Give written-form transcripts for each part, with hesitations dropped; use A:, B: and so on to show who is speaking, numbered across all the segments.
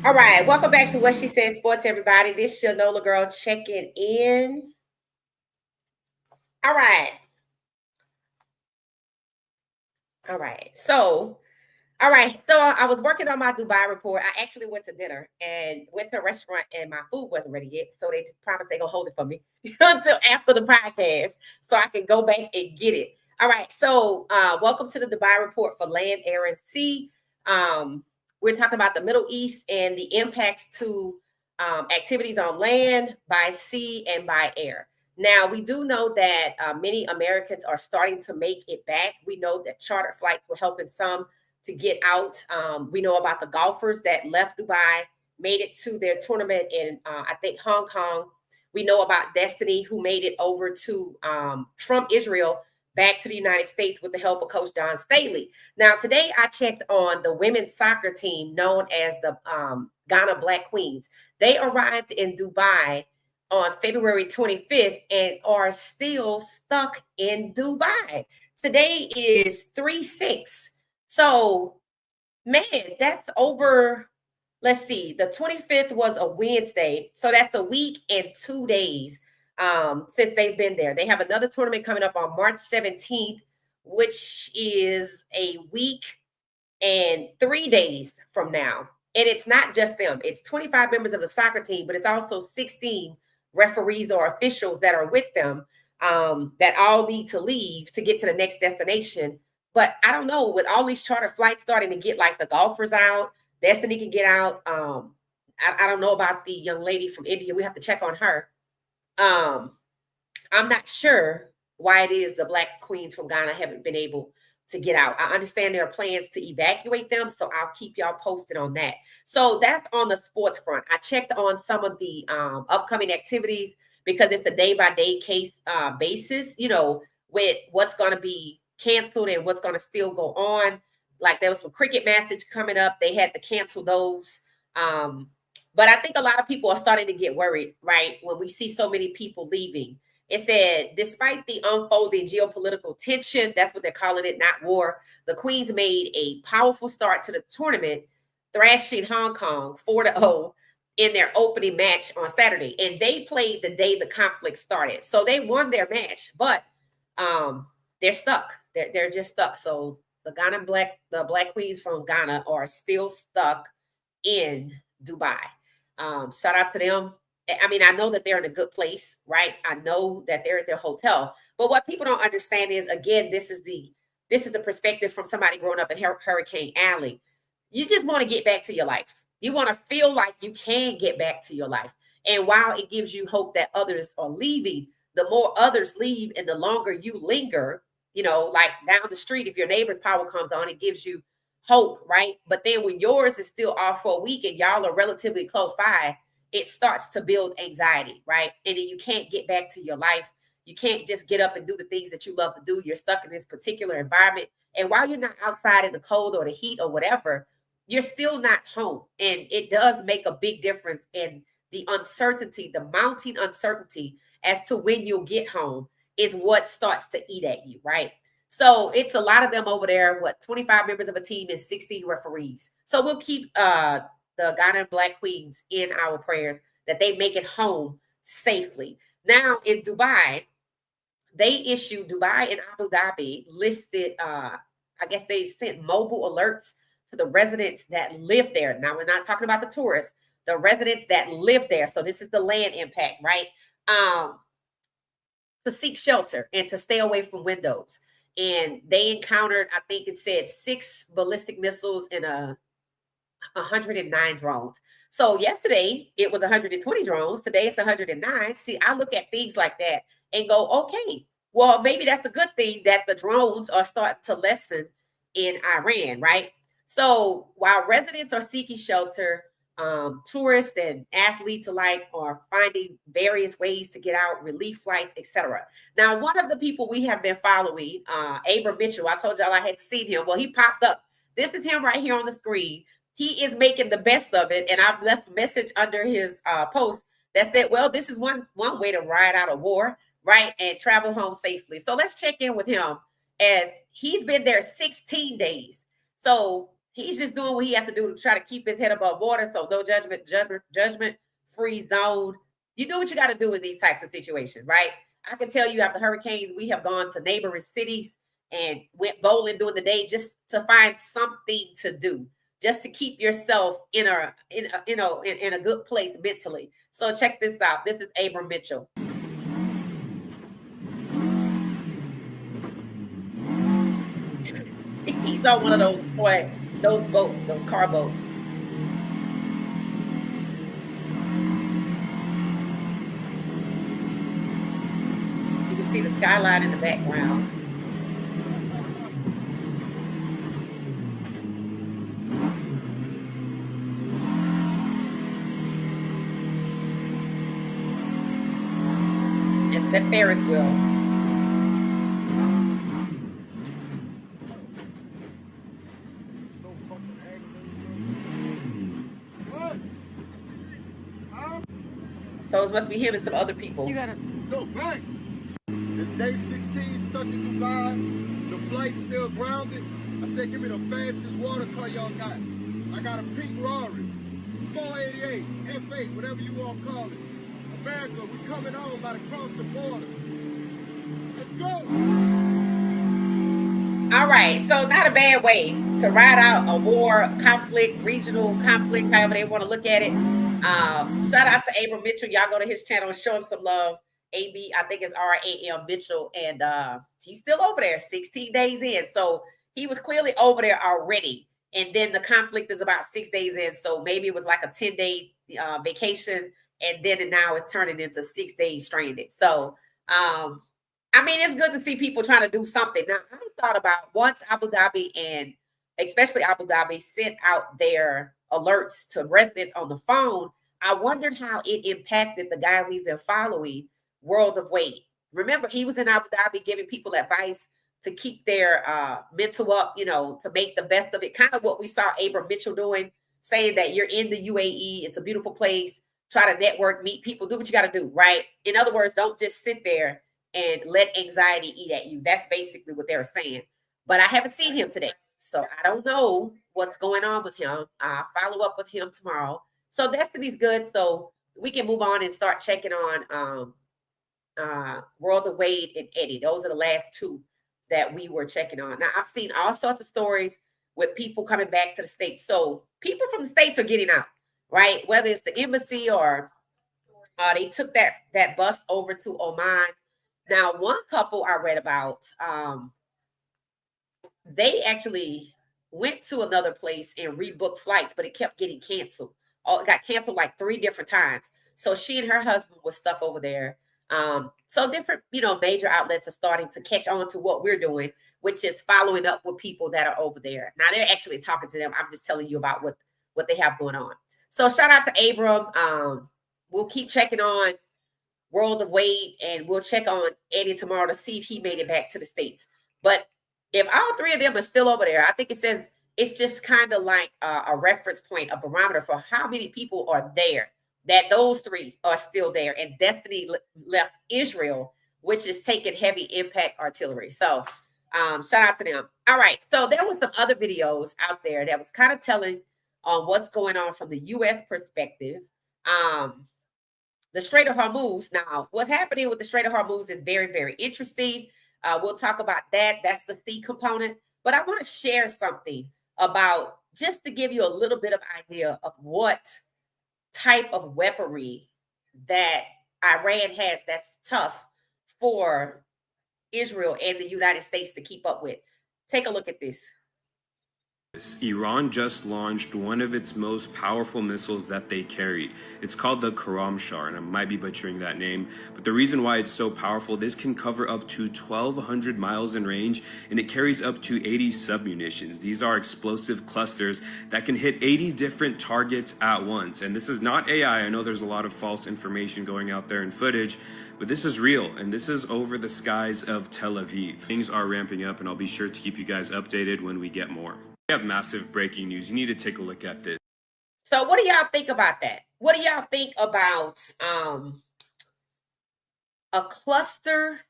A: All right, welcome back to What She Said Sports, everybody. This is your Nola girl checking in. All right, all right. So I was working on my Dubai report. I actually went to dinner and went to a restaurant, and my food wasn't ready yet. So they just promised they're gonna hold it for me until after the podcast, so I can go back and get it. All right. So welcome to the Dubai report for land, air, and sea. Um, we're talking about the Middle East and the impacts to activities on land, by sea, and by air. Now, we do know that many Americans are starting to make it back. We know that charter flights were helping some to get out. We know about the golfers that left Dubai, made it to their tournament in, I think, Hong Kong. We know about Destiny, who made it over to from Israel back to the United States with the help of Coach Don Staley. Now, today I checked on the women's soccer team known as the Ghana Black Queens. They arrived in Dubai on February 25th and are still stuck in Dubai. Today is 3/6. So, man, that's over. Let's see, the 25th was a Wednesday. So that's a week and 2 days since they've been there. They have another tournament coming up on March 17th, which is a week and 3 days from now. And it's not just them, it's 25 members of the soccer team, but it's also 16 referees or officials that are with them that all need to leave to get to the next destination. But I don't know, with all these charter flights starting to get like the golfers out, Destiny can get out. I don't know about the young lady from India. We have to check on her. Um, I'm not sure why it is the Black Queens from Ghana haven't been able to get out. I understand there are plans to evacuate them, so I'll keep y'all posted on that. So that's on the sports front. I checked on some of the upcoming activities because it's a day by day case basis, with what's going to be canceled and what's going to still go on. Like there was some cricket matches coming up, they had to cancel those. But I think a lot of people are starting to get worried, right? When we see so many people leaving. It said, despite the unfolding geopolitical tension, that's what they're calling it, not war, the Queens made a powerful start to the tournament, thrashing Hong Kong 4-0 in their opening match on Saturday. And they played the day the conflict started. So they won their match, but they're stuck. They're just stuck. So the Black Queens from Ghana are still stuck in Dubai. Shout out to them. I mean, I know that they're in a good place, right? I know that they're at their hotel. But what people don't understand is, again, this is the perspective from somebody growing up in Hurricane Alley. You just want to get back to your life. You want to feel like you can get back to your life. And while it gives you hope that others are leaving, the more others leave and the longer you linger, like down the street, if your neighbor's power comes on, it gives you hope, right? But then when yours is still off for a week and y'all are relatively close by, it starts to build anxiety, right? And then you can't get back to your life. You can't just get up and do the things that you love to do. You're stuck in this particular environment. And while you're not outside in the cold or the heat or whatever, you're still not home. And it does make a big difference in the uncertainty, the mounting uncertainty as to when you'll get home is what starts to eat at you, right? So it's a lot of them over there. 25 members of a team and 16 referees. So we'll keep the Ghana Black Queens in our prayers that they make it home safely. Now in Dubai, Dubai and Abu Dhabi listed, I guess they sent mobile alerts to the residents that live there. Now we're not talking about the tourists, the residents that live there. So this is the land impact, right? To seek shelter and to stay away from windows. And they encountered, I think it said 6 ballistic missiles and 109 drones. So yesterday it was 120 drones. Today it's 109. See, I look at things like that and go, okay, well, maybe that's a good thing that the drones are starting to lessen in Iran, right? So while residents are seeking shelter, tourists and athletes alike are finding various ways to get out, relief flights, etc. Now, one of the people we have been following, Abram Mitchell, I told y'all I had seen him. Well, he popped up. This is him right here on the screen. He is making the best of it, and I've left a message under his post that said, well, this is one way to ride out a war, right, and travel home safely. So let's check in with him as he's been there 16 days. So he's just doing what he has to do to try to keep his head above water. So no judgment free zone. You do what you got to do in these types of situations, right? I can tell you after hurricanes, we have gone to neighboring cities and went bowling during the day just to find something to do, just to keep yourself in a good place mentally. So check this out. This is Abram Mitchell. He's on one of those boats, those car boats. You can see the skyline in the background. It's that Ferris wheel. So it must be him and some other people.
B: You gotta go back. It's day 16, stuck in Dubai. The flight's still grounded. I said, give me the fastest water car y'all got. I got a pink Rari, 488, F8, whatever you all call it. America, we coming home, about to cross the border. Let's go.
A: All right, so not a bad way to ride out a war, conflict, regional conflict, however they want to look at it. Shout out to Abram Mitchell. Y'all go to his channel and show him some love. AB, I think it's RAM Mitchell, and he's still over there 16 days in. So he was clearly over there already. And then the conflict is about 6 days in. So maybe it was like a 10-day vacation. And then now it's turning into 6 days stranded. So, I mean, it's good to see people trying to do something. Now, I thought about once Abu Dhabi and especially Abu Dhabi sent out their alerts to residents on the phone, I wondered how it impacted the guy we've been following, World of Wade. Remember, he was in Abu Dhabi giving people advice to keep their mental up, to make the best of it. Kind of what we saw Abram Mitchell doing, saying that you're in the UAE. It's a beautiful place. Try to network, meet people, do what you got to do, right? In other words, don't just sit there and let anxiety eat at you. That's basically what they were saying. But I haven't seen him today. So I don't know what's going on with him. I'll follow up with him tomorrow. So Destiny's good. So we can move on and start checking on World of Wade and Eddie. Those are the last two that we were checking on. Now, I've seen all sorts of stories with people coming back to the States. So people from the States are getting out, right? Whether it's the embassy or they took that bus over to Oman. Now, one couple I read about, they actually went to another place and rebooked flights, but it kept getting canceled. It got canceled like 3 different times. So she and her husband was stuck over there. So different, major outlets are starting to catch on to what we're doing, which is following up with people that are over there. Now they're actually talking to them. I'm just telling you about what they have going on. So shout out to Abram. We'll keep checking on World of Wade, and we'll check on Eddie tomorrow to see if he made it back to the States. But if all 3 of them are still over there, I think it says it's just kind of like a reference point, a barometer for how many people are there, that those 3 are still there. And Destiny left Israel, which is taking heavy impact artillery. So shout out to them. All right. So there was some other videos out there that was kind of telling on what's going on from the U.S. perspective. The Strait of Hormuz. Now, what's happening with the Strait of Hormuz is very, very interesting. We'll talk about that. That's the C component. But I want to share something about, just to give you a little bit of idea of what type of weaponry that Iran has that's tough for Israel and the United States to keep up with. Take a look at this.
C: Iran just launched one of its most powerful missiles that they carry. It's called the Karamshar, and I might be butchering that name, but the reason why it's so powerful, this can cover up to 1,200 miles in range, and it carries up to 80 submunitions. These are explosive clusters that can hit 80 different targets at once. And this is not AI. I know there's a lot of false information going out there in footage, but this is real, and this is over the skies of Tel Aviv. Things are ramping up, and I'll be sure to keep you guys updated when we get more. We have massive breaking news. You need to take a look at this.
A: So what do y'all think about that? What do y'all think about a cluster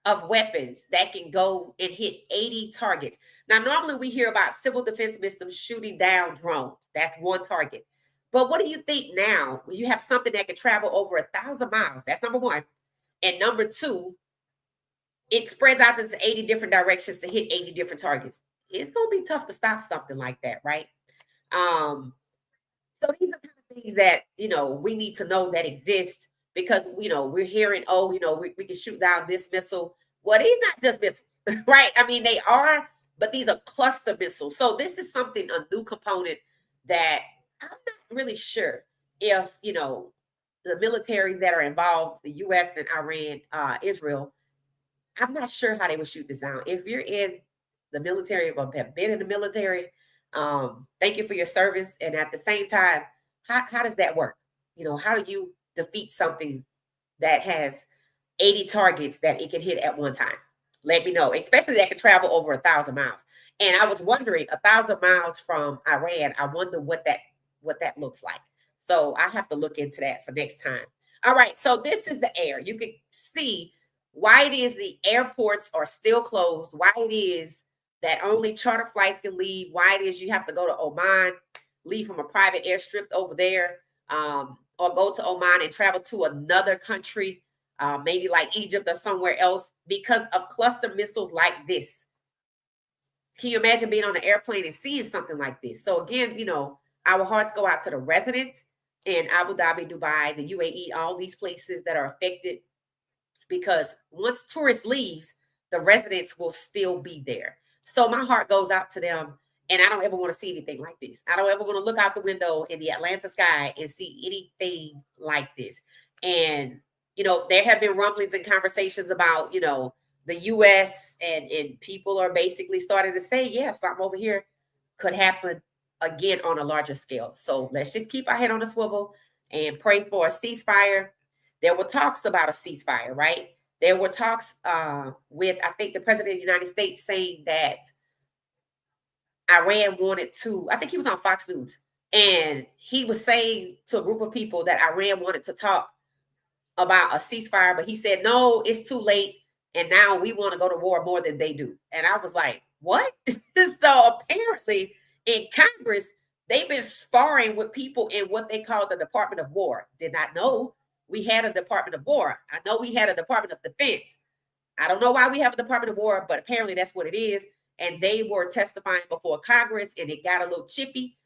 A: of weapons that can go and hit 80 targets. Now, normally we hear about civil defense systems shooting down drones. That's one target. But what do you think now when you have something that can travel over 1,000 miles? That's number one. And number two, it spreads out into 80 different directions to hit 80 different targets. It's going to be tough to stop something like that, right? So these are kind of things that, we need to know that exist because, we're hearing, we can shoot down this missile. Well, these not just missiles, right? I mean, they are, but these are cluster missiles. So this is something, a new component that I'm not really sure if, the militaries that are involved, the U.S. and Iran, Israel, I'm not sure how they would shoot this down. If you're in the military or have been in the military, thank you for your service. And at the same time, how does that work? How do you defeat something that has 80 targets that it can hit at one time? Let me know, especially that can travel over 1,000 miles. And I was wondering, 1,000 miles from Iran, I wonder what that looks like. So I have to look into that for next time. All right, so this is the air. You can see why it is the airports are still closed, why it is that only charter flights can leave, why it is you have to go to Oman, leave from a private airstrip over there, or go to Oman and travel to another country, maybe like Egypt or somewhere else, because of cluster missiles like this. Can you imagine being on an airplane and seeing something like this? So again, our hearts go out to the residents in Abu Dhabi, Dubai, the UAE, all these places that are affected, because once tourists leaves, the residents will still be there. So my heart goes out to them, and I don't ever want to see anything like this. I don't ever want to look out the window in the Atlanta sky and see anything like this. And, there have been rumblings and conversations about, the U.S. and people are basically starting to say, yeah, something over here could happen again on a larger scale. So let's just keep our head on a swivel and pray for a ceasefire. There were talks about a ceasefire, right? There were talks with, I think, the president of the United States saying that Iran wanted to, I think he was on Fox News, and he was saying to a group of people that Iran wanted to talk about a ceasefire, but he said, no, it's too late. And now we want to go to war more than they do. And I was like, what? So apparently in Congress, they've been sparring with people in what they call the Department of War. Did not know we had a Department of War. I know we had a Department of Defense. I don't know why we have a Department of War, but apparently that's what it is. And they were testifying before Congress, and it got a little chippy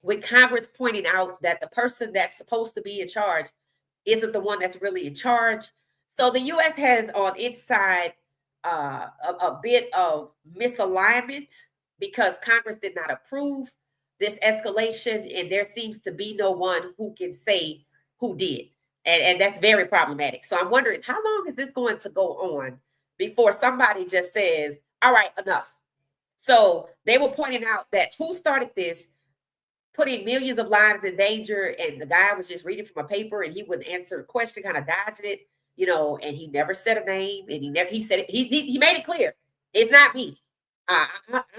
A: with Congress pointing out that the person that's supposed to be in charge isn't the one that's really in charge. So the U.S. has on its side a bit of misalignment because Congress did not approve this escalation, and there seems to be no one who can say who did. And that's very problematic. So I'm wondering, how long is this going to go on before somebody just says, all right, enough? So they were pointing out that who started this, putting millions of lives in danger, and the guy was just reading from a paper and he wouldn't answer the question, kind of dodging it, and he never said a name, and he said it, he made it clear, it's not me. I'm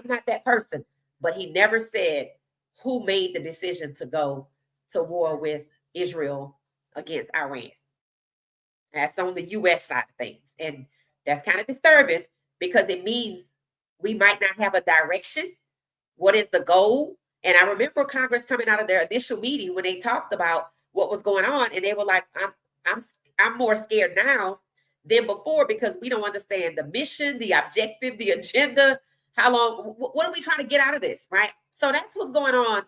A: not that person, but he never said who made the decision to go to war with Israel against Iran. That's on the U.S. side of things. And that's kind of disturbing because it means we might not have a direction. What is the goal? And I remember Congress coming out of their initial meeting when they talked about what was going on, and they were like, I'm more scared now than before because we don't understand the mission, the objective, the agenda, how long, what are we trying to get out of this, right? So that's what's going on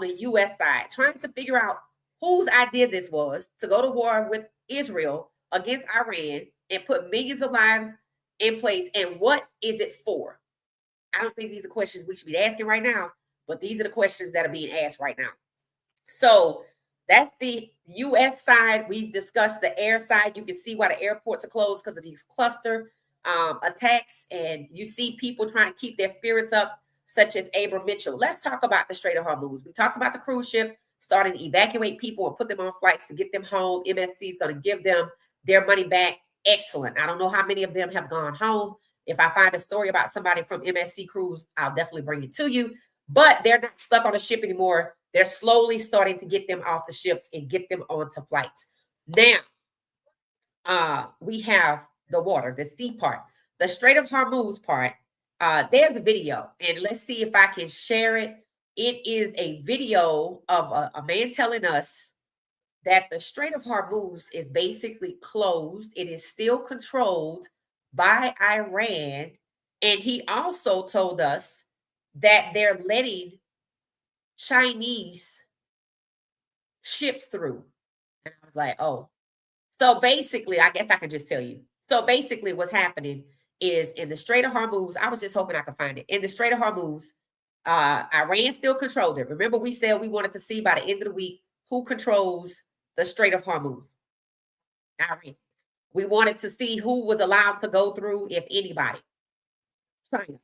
A: the U.S. side, trying to figure out whose idea this was to go to war with Israel against Iran and put millions of lives in place, and what is it for? I don't think these are questions we should be asking right now, but these are the questions that are being asked right now. So that's the U.S. side. We've discussed the air side. You can see why the airports are closed because of these cluster attacks, and you see people trying to keep their spirits up, such as Abram Mitchell. Let's talk about the Strait of Hormuz. We talked about the cruise ship starting to evacuate people and put them on flights to get them home. MSC is going to give them their money back. Excellent. I don't know how many of them have gone home. If I find a story about somebody from MSC Cruise, I'll definitely bring it to you. But they're not stuck on a ship anymore. They're slowly starting to get them off the ships and get them onto flights. Now, we have the water, the sea part, the Strait of Hormuz part. There's a video, and let's see if I can share it. It is a video of a man telling us that the Strait of Hormuz is basically closed. It is still controlled by Iran. And he also told us that they're letting Chinese ships through. And I was like, oh. So basically, I guess I can just tell you. So basically, what's happening is in the Strait of Hormuz, I was just hoping I could find it. In the Strait of Hormuz, Iran still controlled it. Remember, we said we wanted to see by the end of the week who controls the Strait of Hormuz. Iran. We wanted to see who was allowed to go through, if anybody. China.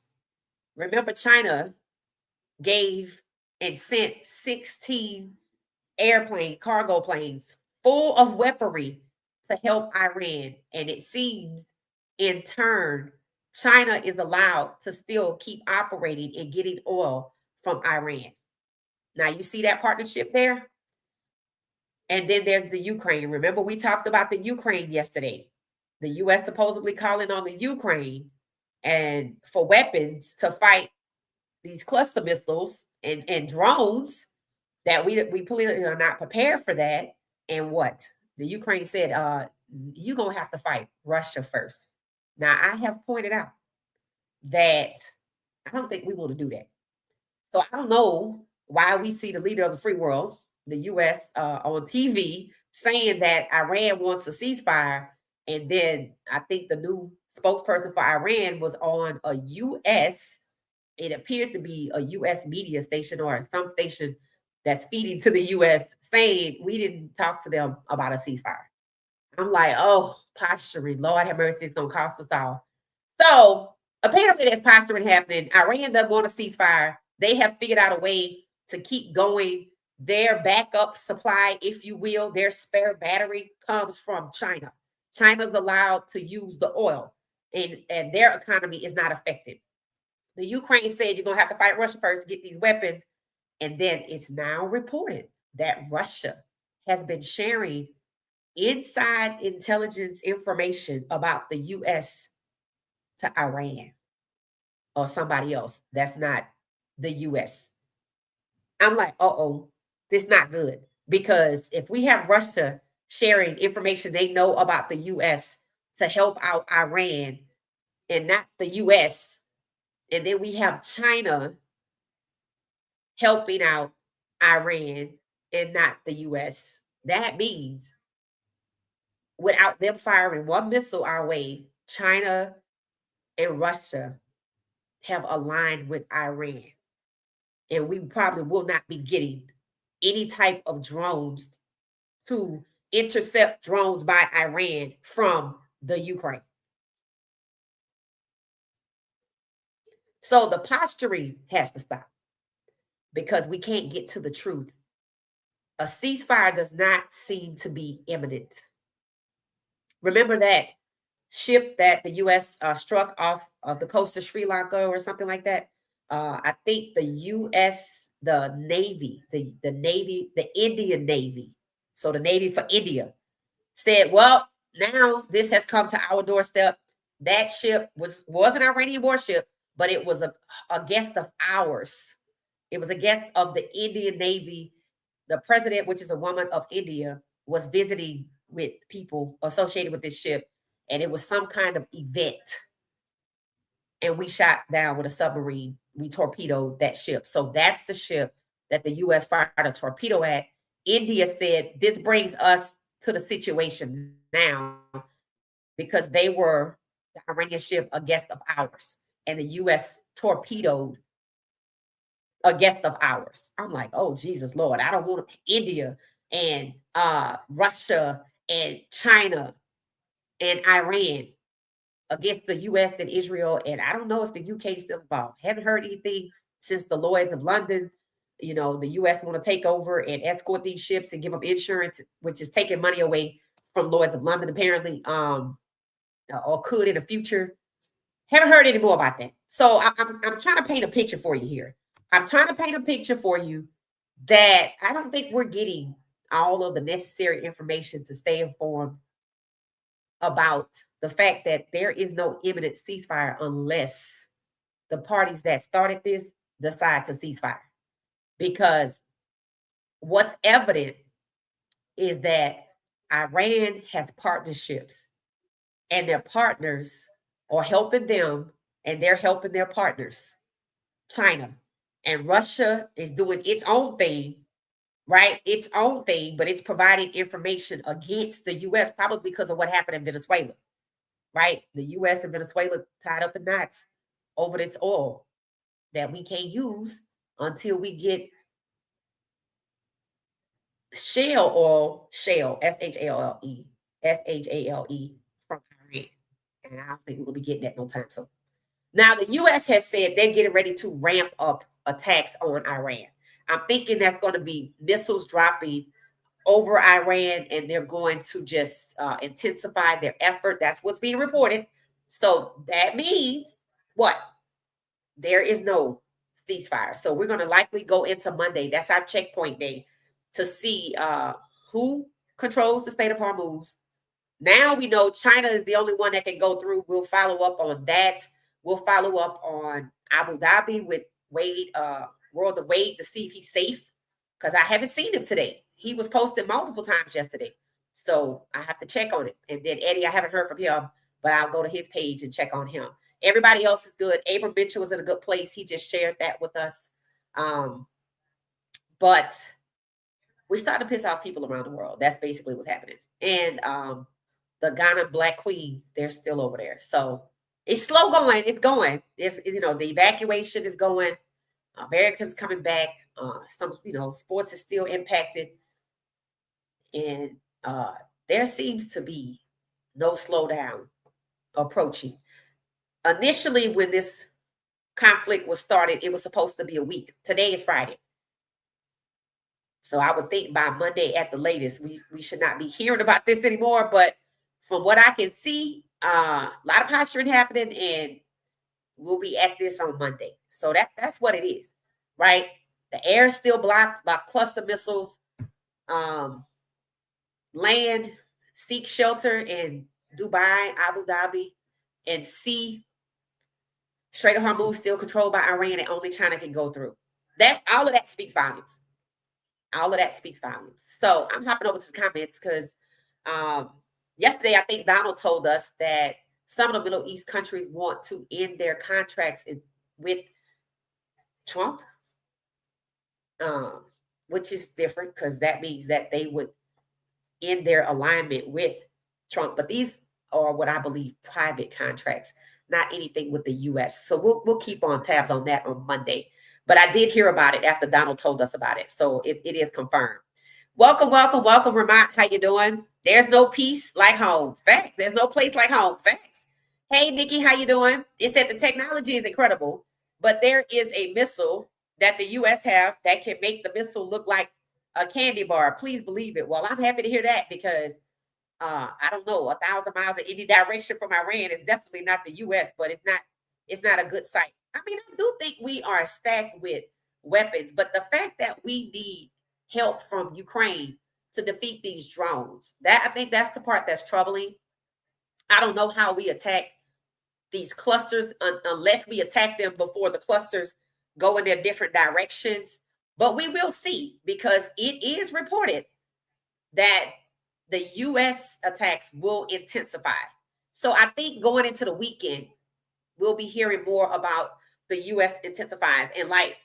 A: Remember, China gave and sent 16 cargo planes full of weaponry to help Iran. And it seems in turn, China is allowed to still keep operating and getting oil from Iran. Now, you see that partnership there? And then there's the Ukraine. Remember, we talked about the Ukraine yesterday. The U.S. supposedly calling on the Ukraine and for weapons to fight these cluster missiles and drones that we politically are not prepared for that. And what? The Ukraine said, you're going to have to fight Russia first. Now, I have pointed out that I don't think we want to do that. So I don't know why we see the leader of the free world, the U.S., on TV saying that Iran wants a ceasefire. And then I think the new spokesperson for Iran was on a U.S., it appeared to be a U.S. media station or some station that's feeding to the U.S. saying we didn't talk to them about a ceasefire. I'm like, oh, posturing. Lord have mercy, it's going to cost us all. So apparently there's posturing happening. Iran doesn't want a ceasefire. They have figured out a way to keep going. Their backup supply, if you will, their spare battery comes from China. China's allowed to use the oil, and their economy is not affected. The Ukraine said you're going to have to fight Russia first to get these weapons. And then it's now reported that Russia has been sharing inside intelligence information about the U.S. to Iran or somebody else that's not the U.S. I'm like, uh-oh, this is not good. Because if we have Russia sharing information they know about the U.S. to help out Iran and not the U.S., and then we have China helping out Iran and not the U.S., that means without them firing one missile our way, China and Russia have aligned with Iran. And we probably will not be getting any type of drones to intercept drones by Iran from the Ukraine. So the posturing has to stop because we can't get to the truth. A ceasefire does not seem to be imminent. Remember that ship that the U.S. Struck off of the coast of Sri Lanka or something like that? I think the U.S., the Navy, the Navy, the Indian Navy, so the Navy for India, said, well, now this has come to our doorstep. That ship was an Iranian warship, but it was a guest of ours. It was a guest of the Indian Navy. The president, which is a woman of India, was visiting with people associated with this ship, and it was some kind of event. And we shot down with a submarine. We torpedoed that ship. So that's the ship that the U.S. fired a torpedo at. India said, this brings us to the situation now because they were the Iranian ship, a guest of ours, and the U.S. torpedoed a guest of ours. I'm like, oh, Jesus, Lord, I don't want India and Russia and China and Iran against the U.S. and Israel. And I don't know if the UK is still involved. Haven't heard anything since the Lloyds of London. You know, the U.S. want to take over and escort these ships and give them insurance, which is taking money away from Lloyds of London, apparently, or could in the future. Haven't heard any more about that. So I'm trying to paint a picture for you here. I'm trying to paint a picture for you that I don't think we're getting all of the necessary information to stay informed about the fact that there is no imminent ceasefire unless the parties that started this decide to ceasefire. Because what's evident is that Iran has partnerships and their partners are helping them and they're helping their partners, China. And Russia is doing its own thing, right? Its own thing, but it's providing information against the US, probably because of what happened in Venezuela, right? The US and Venezuela tied up in knots over this oil that we can't use until we get shale oil, shale, Shale, Shale from Iran. And I don't think we'll be getting that no time soon. Now, the U.S. has said they're getting ready to ramp up attacks on Iran. I'm thinking that's going to be missiles dropping over Iran, and they're going to just intensify their effort. That's what's being reported. So that means what? There is no ceasefire. So we're going to likely go into Monday. That's our checkpoint day to see who controls the Strait of Hormuz. Now we know China is the only one that can go through. We'll follow up on that. We'll follow up on Abu Dhabi with Wade, World of Wade, to see if he's safe, because I haven't seen him today. He was posted multiple times yesterday. So I have to check on it. And then Eddie, I haven't heard from him, but I'll go to his page and check on him. Everybody else is good. Abram Mitchell was in a good place. He just shared that with us. But we started to piss off people around the world. That's basically what's happening. And the Ghana Black Queens, they're still over there. So it's slow going. It's going. It's, the evacuation is going. Americans coming back. Some, sports is still impacted. And there seems to be no slowdown approaching. Initially, when this conflict was started, it was supposed to be a week. Today is Friday. So I would think by Monday at the latest, we should not be hearing about this anymore. But from what I can see, a lot of posturing happening, and we'll be at this on Monday. So that's what it is, right? The air is still blocked by cluster missiles. Land, seek shelter in Dubai, Abu Dhabi, and sea. Strait of Hormuz still controlled by Iran, and only China can go through. That's all of that speaks volumes. All of that speaks volumes. So I'm hopping over to the comments because yesterday I think Donald told us that some of the Middle East countries want to end their contracts with Trump, which is different because that means that they would end their alignment with Trump. But these are what I believe private contracts, not anything with the U.S. So we'll keep on tabs on that on Monday. But I did hear about it after Donald told us about it. So it is confirmed. Welcome, Ramont. How you doing? There's no peace like home. Facts. There's no place like home. Facts. Hey, Nikki, how you doing? It said the technology is incredible, but there is a missile that the U.S. have that can make the missile look like a candy bar. Please believe it. Well, I'm happy to hear that because I don't know, 1,000 miles in any direction from Iran is definitely not the U.S., but it's not a good sight. I mean, I do think we are stacked with weapons, but the fact that we need help from Ukraine to defeat these drones, I think that's the part that's troubling. I don't know how we attack these clusters unless we attack them before the clusters go in their different directions. But we will see, because it is reported that the U.S. attacks will intensify. So I think going into the weekend, we'll be hearing more about the U.S. intensifies. And like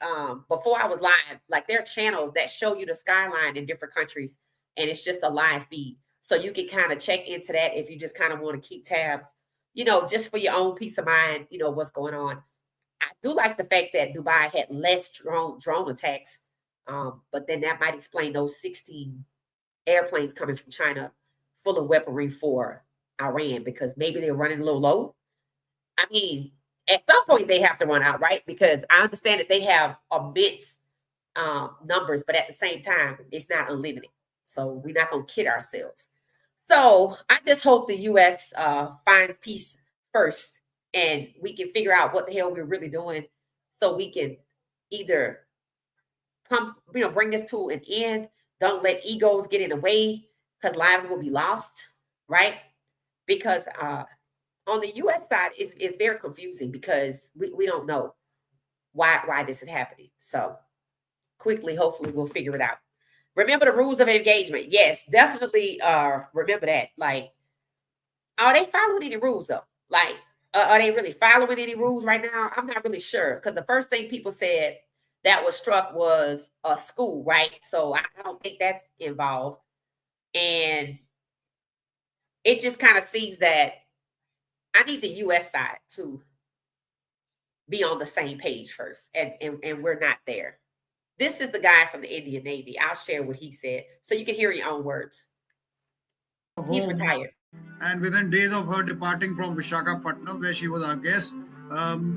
A: before I was live, like there are channels that show you the skyline in different countries, and it's just a live feed. So you can kind of check into that if you just kind of want to keep tabs, just for your own peace of mind, what's going on. I do like the fact that Dubai had less drone attacks, but then that might explain those 16 airplanes coming from China full of weaponry for Iran, because maybe they're running a little low. I mean, at some point they have to run out, right? Because I understand that they have immense numbers, but at the same time, it's not unlimited. So we're not going to kid ourselves. So I just hope the U.S. finds peace first, and we can figure out what the hell we're really doing, so we can either bring this to an end. Don't let egos get in the way, because lives will be lost, right? Because on the U.S. side, it's very confusing because we don't know why this is happening. So quickly, hopefully, we'll figure it out. Remember the rules of engagement. Yes, definitely. Remember that. Like, are they following any rules though? Like, are they really following any rules right now? I'm not really sure because the first thing people said that was struck was a school, right? So I don't think that's involved, and it just kind of seems that I need the U.S. side to be on the same page first, and we're not there. This is the guy from the Indian Navy. I'll share what he said so you can hear your own words. He's retired.
D: And within days of her departing from Visakhapatnam, where she was our guest,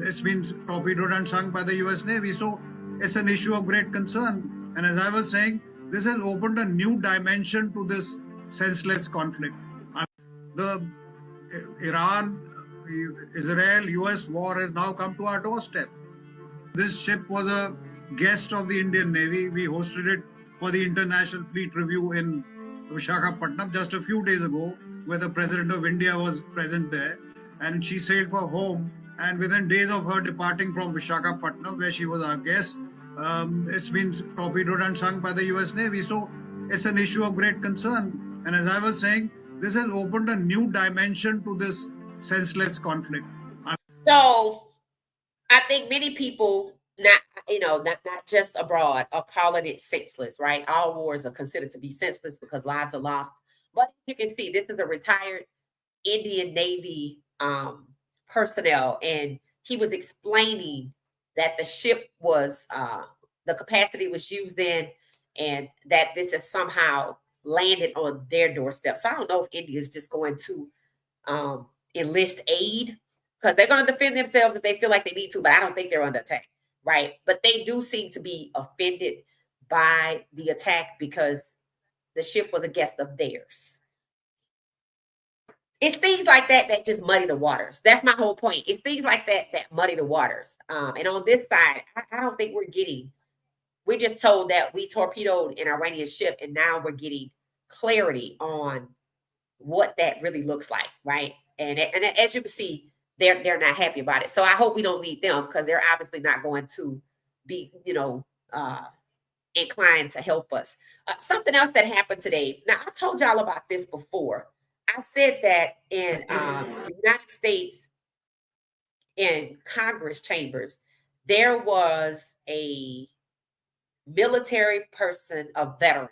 D: it's been torpedoed and sunk by the US Navy. So it's an issue of great concern. And as I was saying, this has opened a new dimension to this senseless conflict. The Iran, Israel, US war has now come to our doorstep. This ship was a guest of the Indian Navy. We hosted it for the International Fleet Review in Visakhapatnam just a few days ago, where the President of India was present there. And she sailed for home. And within days of her departing from Visakhapatnam, where she was our guest, it's been torpedoed and sunk by the US Navy. So it's an issue of great concern. And as I was saying, this has opened a new dimension to this senseless conflict.
A: So I think many people, not just abroad, are calling it senseless, right? All wars are considered to be senseless because lives are lost. But you can see this is a retired Indian Navy personnel, and he was explaining that the ship was the capacity was used in, and that this is somehow landed on their doorstep. So I don't know if India is just going to enlist aid because they're going to defend themselves if they feel like they need to, but I don't think they're under attack, right? But they do seem to be offended by the attack because the ship was a guest of theirs. It's things like that that just muddy the waters. That's my whole point. It's things like that that muddy the waters. And on this side, I don't think we're just told that we torpedoed an Iranian ship, and now we're getting clarity on what that really looks like, right? And as you can see, they're not happy about it. So I hope we don't need them because they're obviously not going to be, inclined to help us. Something else that happened today. Now, I told y'all about this before. I said that in the United States, in Congress chambers, there was a military person, a veteran,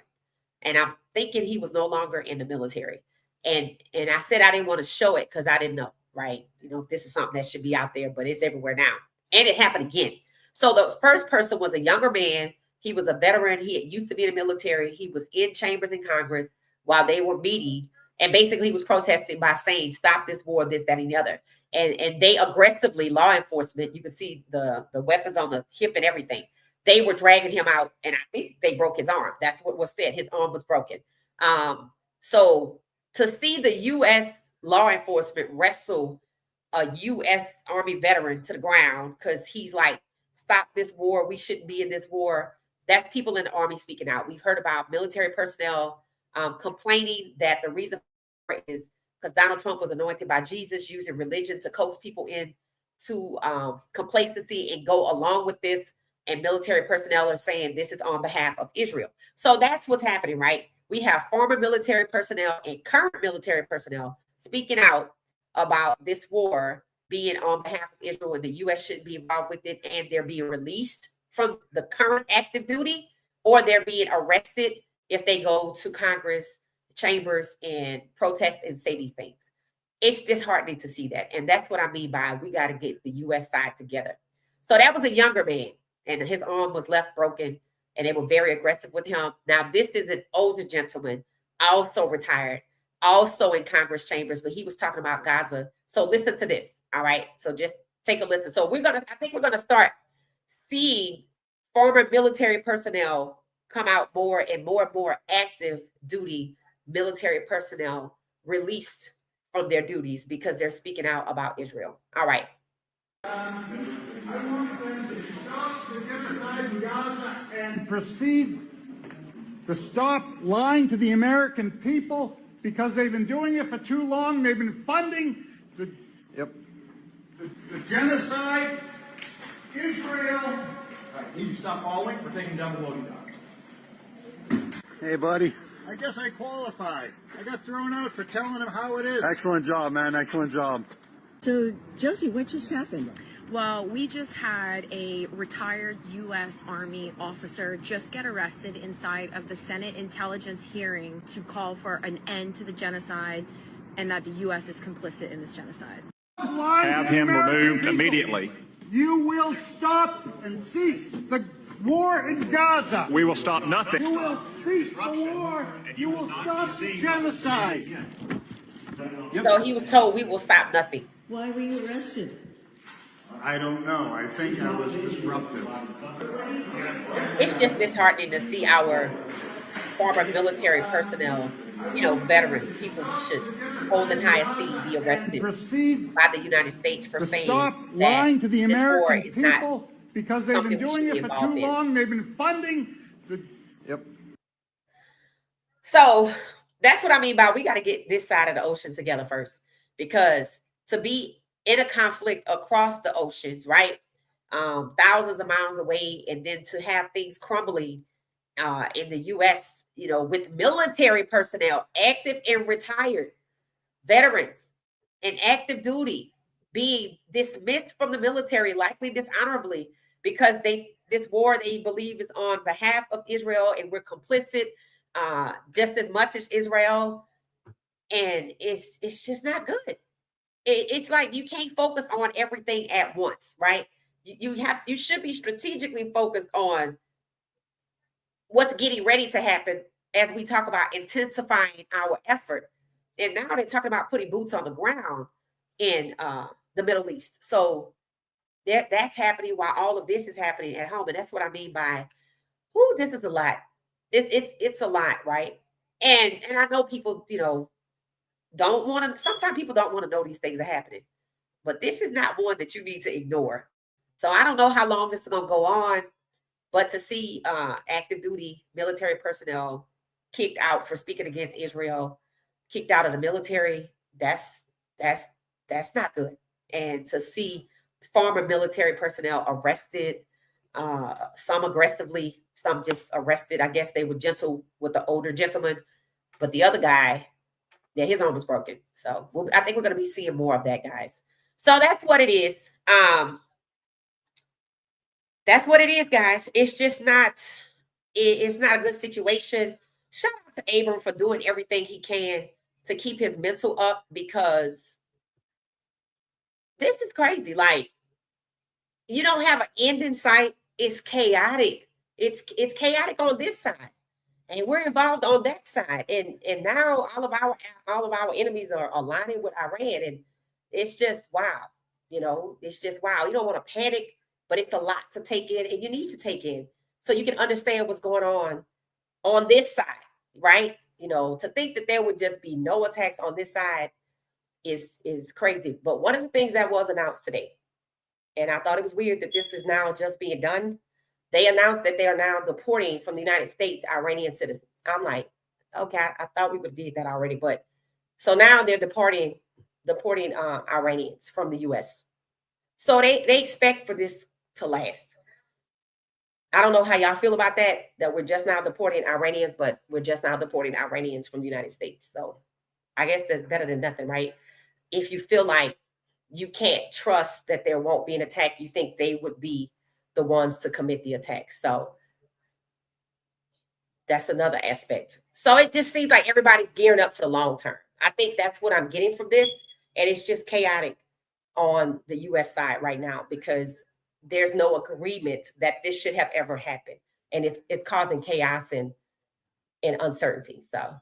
A: and I'm thinking he was no longer in the military. And I said I didn't want to show it because I didn't know, right? This is something that should be out there, but it's everywhere now. And it happened again. So the first person was a younger man. He was a veteran. He had used to be in the military. He was in chambers in Congress while they were meeting. And basically he was protesting by saying, stop this war, this, that, and the other. And they aggressively, law enforcement, you can see the weapons on the hip and everything. They were dragging him out, and I think they broke his arm. That's what was said. His arm was broken. So to see the U.S. law enforcement wrestle a U.S. Army veteran to the ground because he's like, stop this war. We shouldn't be in this war. That's people in the Army speaking out. We've heard about military personnel complaining that the reason for it is because Donald Trump was anointed by Jesus, using religion to coax people into complacency and go along with this. And military personnel are saying this is on behalf of Israel. So that's what's happening, right? We have former military personnel and current military personnel speaking out about this war being on behalf of Israel, and the U.S. shouldn't be involved with it, and they're being released from the current active duty, or they're being arrested if they go to Congress chambers and protest and say these things. It's disheartening to see that. And that's what I mean by we got to get the U.S. side together. So that was a younger man, and his arm was left broken, and they were very aggressive with him. Now, this is an older gentleman, also retired, also in Congress chambers, but he was talking about Gaza. So listen to this, all right? So just take a listen. So I think we're going to start seeing former military personnel come out more and more active duty military personnel released from their duties because they're speaking out about Israel. All right.
E: I want them to stop the genocide in Gaza and proceed to stop lying to the American people because they've been doing it for too long. They've been funding the
D: Yep.
E: The genocide, Israel.
B: All right, need you stop following? We're taking down the loading dock.
D: Hey, buddy.
B: I guess I qualify. I got thrown out for telling him how it is.
D: Excellent job, man. Excellent job.
F: So, Josie, what just happened?
G: Well, we just had a retired U.S. Army officer just get arrested inside of the Senate Intelligence hearing to call for an end to the genocide and that the U.S. is complicit in this genocide.
E: Have him removed immediately. You will stop and cease the war in Gaza.
B: We will stop nothing.
E: You will cease the war. You will stop the genocide.
A: So he was told we will stop nothing.
F: Why were you arrested?
B: I don't know. I think I was disruptive.
A: It's just disheartening to see our former military personnel, you know, veterans, people we should hold in high esteem, be arrested
E: Proceed
A: by the United States for
E: to
A: saying
E: stop
A: that
E: lying to the
A: this war
E: American
A: is not
E: people because they've been
A: something we
E: doing
A: should be
E: it for
A: involved
E: too
A: in.
E: long. They've been funding the
D: Yep.
A: So that's what I mean by we got to get this side of the ocean together first, because to be in a conflict across the oceans, right? Thousands of miles away, and then to have things crumbling in the U.S., you know, with military personnel, active and retired, veterans and active duty being dismissed from the military, likely dishonorably, because this war they believe is on behalf of Israel, and we're complicit just as much as Israel, and it's just not good. It's like you can't focus on everything at once, right? You should be strategically focused on what's getting ready to happen as we talk about intensifying our effort. And now they're talking about putting boots on the ground in the Middle East. So that's happening while all of this is happening at home. And that's what I mean by, whoo, this is a lot. It's a lot, right? And I know people, you know, don't want to, sometimes people don't want to know these things are happening, but this is not one that you need to ignore. So I don't know how long this is going to go on, but to see active duty military personnel kicked out for speaking against Israel, kicked out of the military, that's not good. And to see former military personnel arrested, some aggressively, some just arrested. I guess they were gentle with the older gentleman, but the other guy, yeah, his arm was broken. So I think we're going to be seeing more of that, guys. So that's what it is. That's what it is, guys. It's just not, it's not a good situation. Shout out to Abram for doing everything he can to keep his mental up, because this is crazy. Like, you don't have an end in sight. It's chaotic. It's chaotic on this side, and we're involved on that side. And now all of our enemies are aligning with Iran, and it's just wow. You know, it's just wow. You don't want to panic, but it's a lot to take in, and you need to take in so you can understand what's going on this side, right? You know, to think that there would just be no attacks on this side is crazy. But one of the things that was announced today, and I thought it was weird that this is now just being done. They announced that they are now deporting from the United States Iranian citizens. I'm like, okay, I thought we would have did that already, but so now they're deporting Iranians from the U.S. So they expect for this to last. I don't know how y'all feel about that we're just now deporting Iranians, but we're just now deporting Iranians from the United States. So I guess that's better than nothing, right? If you feel like you can't trust that there won't be an attack, you think they would be the ones to commit the attack. So that's another aspect. So it just seems like everybody's gearing up for the long term. I think that's what I'm getting from this. And it's just chaotic on the U.S. side right now, because there's no agreement that this should have ever happened. And it's causing chaos and uncertainty. So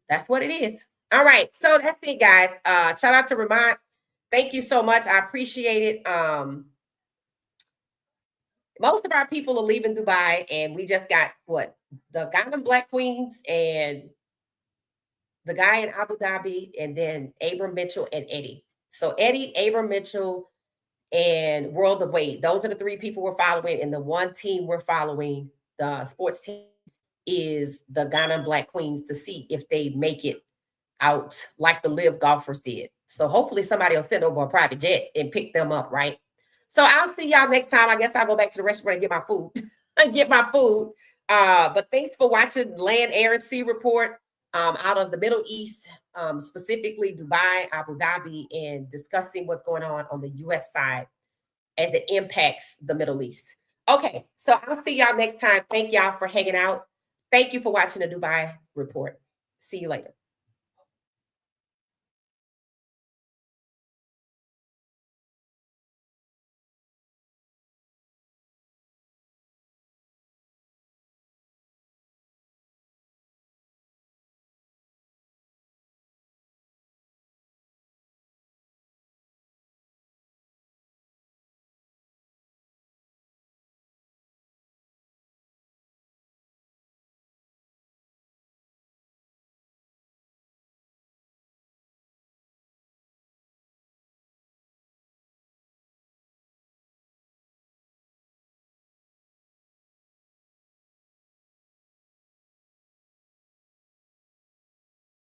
A: that's what it is. All right. So that's it, guys. Shout out to Ramon. Thank you so much. I appreciate it. Most of our people are leaving Dubai, and we just got the Ghana Black Queens and the guy in Abu Dhabi, and then Abram Mitchell and Eddie. So Eddie, Abram Mitchell, and World of Wade. Those are the three people we're following. And the one team we're following, the sports team, is the Ghana Black Queens, to see if they make it out like the Live golfers did. So hopefully somebody will send over a private jet and pick them up, right? So I'll see y'all next time. I guess I'll go back to the restaurant and get my food. But thanks for watching Land, Air, and Sea Report out of the Middle East, specifically Dubai, Abu Dhabi, and discussing what's going on the U.S. side as it impacts the Middle East. Okay, so I'll see y'all next time. Thank y'all for hanging out. Thank you for watching the Dubai Report. See you later.